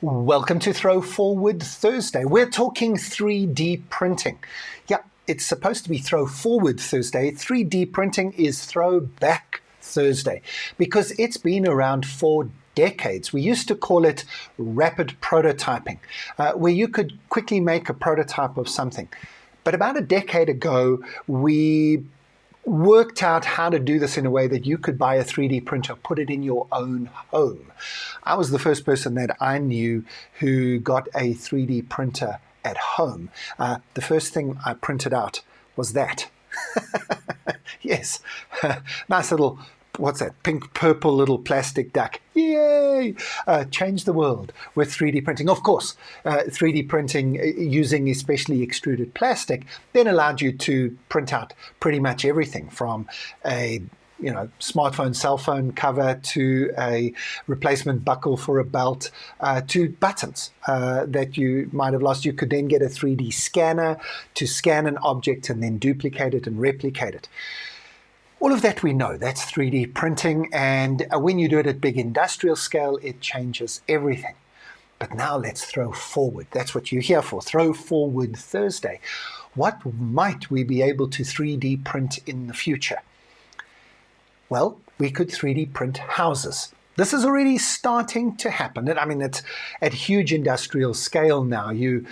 Welcome to Throwforward Thursday. We're talking 3D printing. Yeah, it's supposed to be Throwforward Thursday. 3D printing is Throwback Thursday because it's been around for decades. We used to call it rapid prototyping, where you could quickly make a prototype of something. But about a decade ago, we worked out how to do this in a way that you could buy a 3D printer, put it in your own home. I was the first person that I knew who got a 3D printer at home. The first thing I printed out was that. Yes, nice little, what's that, pink purple little plastic duck. Yay! Change the world with 3D printing. Of course, 3D printing using especially extruded plastic then allowed you to print out pretty much everything from a smartphone, cell phone cover to a replacement buckle for a belt to buttons that you might have lost. You could then get a 3D scanner to scan an object and then duplicate it and replicate it. All of that we know, that's 3D printing, and when you do it at big industrial scale, it changes everything. But now let's throw forward. That's what you're here for, Throwforward Thursday. What might we be able to 3D print in the future? Well, we could 3D print houses. This is already starting to happen. I mean, it's at huge industrial scale now. You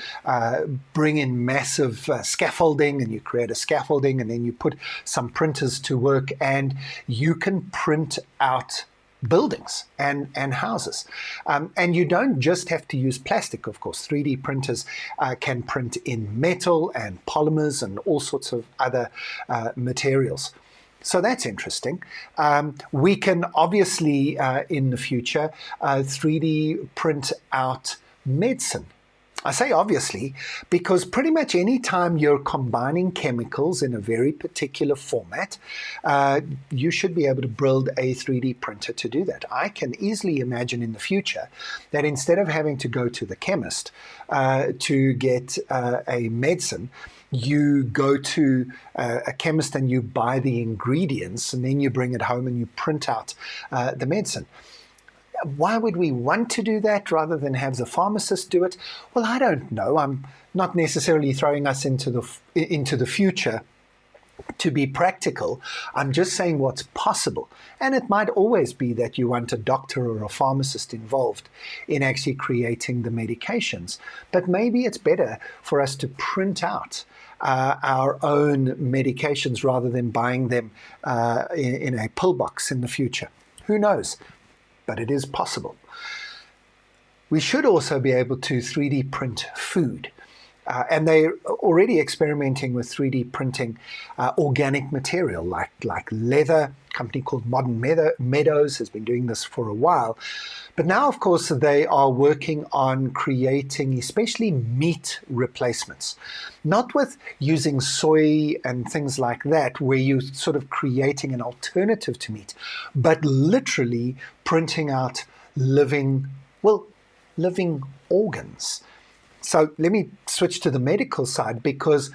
bring in massive scaffolding and you create a scaffolding and then you put some printers to work and you can print out buildings and houses. And you don't just have to use plastic, of course. 3D printers can print in metal and polymers and all sorts of other materials. So that's interesting. We can obviously, in the future, 3D print out medicine. I say obviously because pretty much any time you're combining chemicals in a very particular format, you should be able to build a 3D printer to do that. I can easily imagine in the future that instead of having to go to the chemist to get a medicine, you go to a chemist and you buy the ingredients and then you bring it home and you print out the medicine. Why would we want to do that rather than have the pharmacist do it? Well, I don't know. I'm not necessarily throwing us into the future to be practical. I'm just saying what's possible. And it might always be that you want a doctor or a pharmacist involved in actually creating the medications. But maybe it's better for us to print out our own medications rather than buying them in a pill box in the future. Who knows? But it is possible. We should also be able to 3D print food. And they're already experimenting with 3D printing organic material like leather. A company called Modern Meadows has been doing this for a while. But now, of course, they are working on creating especially meat replacements. Not with using soy and things like that, where you're sort of creating an alternative to meat, but literally printing out living organs. So let me switch to the medical side because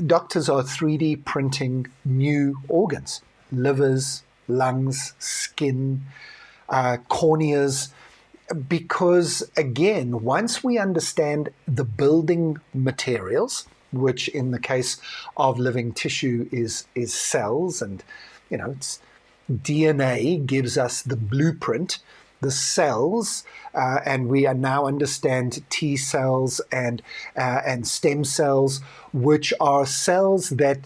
doctors are 3D printing new organs, livers, lungs, skin, corneas, because again, once we understand the building materials, which in the case of living tissue is cells, and it's DNA gives us the blueprint, the cells, and we now understand T cells and stem cells, which are cells that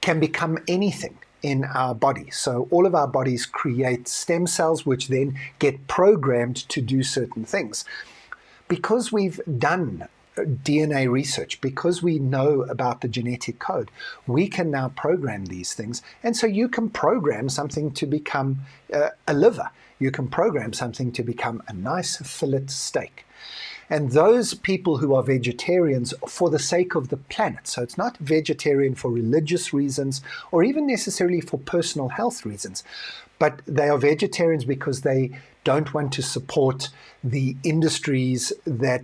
can become anything in our body. So all of our bodies create stem cells, which then get programmed to do certain things. Because we've done DNA research, because we know about the genetic code, we can now program these things. And so you can program something to become a liver. You can program something to become a nice fillet steak. And those people who are vegetarians for the sake of the planet, so it's not vegetarian for religious reasons or even necessarily for personal health reasons, but they are vegetarians because they don't want to support the industries that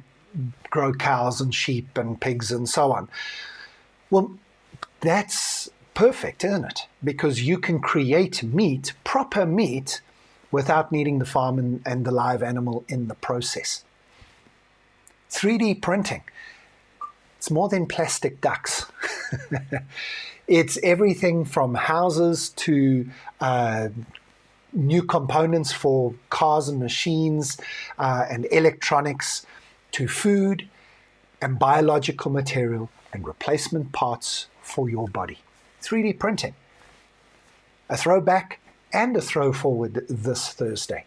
grow cows and sheep and pigs and so on. Well, that's perfect, isn't it? Because you can create meat, proper meat, without needing the farm and the live animal in the process. 3D printing. It's more than plastic ducks. It's everything from houses to new components for cars and machines and electronics, to food and biological material and replacement parts for your body. 3D printing. A throwback and a throw forward this Thursday.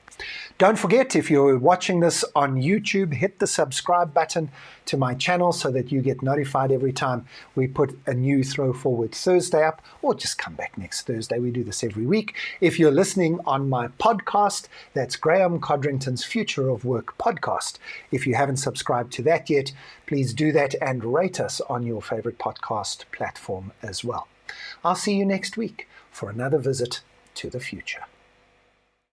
Don't forget, if you're watching this on YouTube, hit the subscribe button to my channel so that you get notified every time we put a new Throw Forward Thursday up, or just come back next Thursday. We do this every week. If you're listening on my podcast, that's Graeme Codrington's Future of Work podcast. If you haven't subscribed to that yet, please do that and rate us on your favorite podcast platform as well. I'll see you next week for another visit to the future.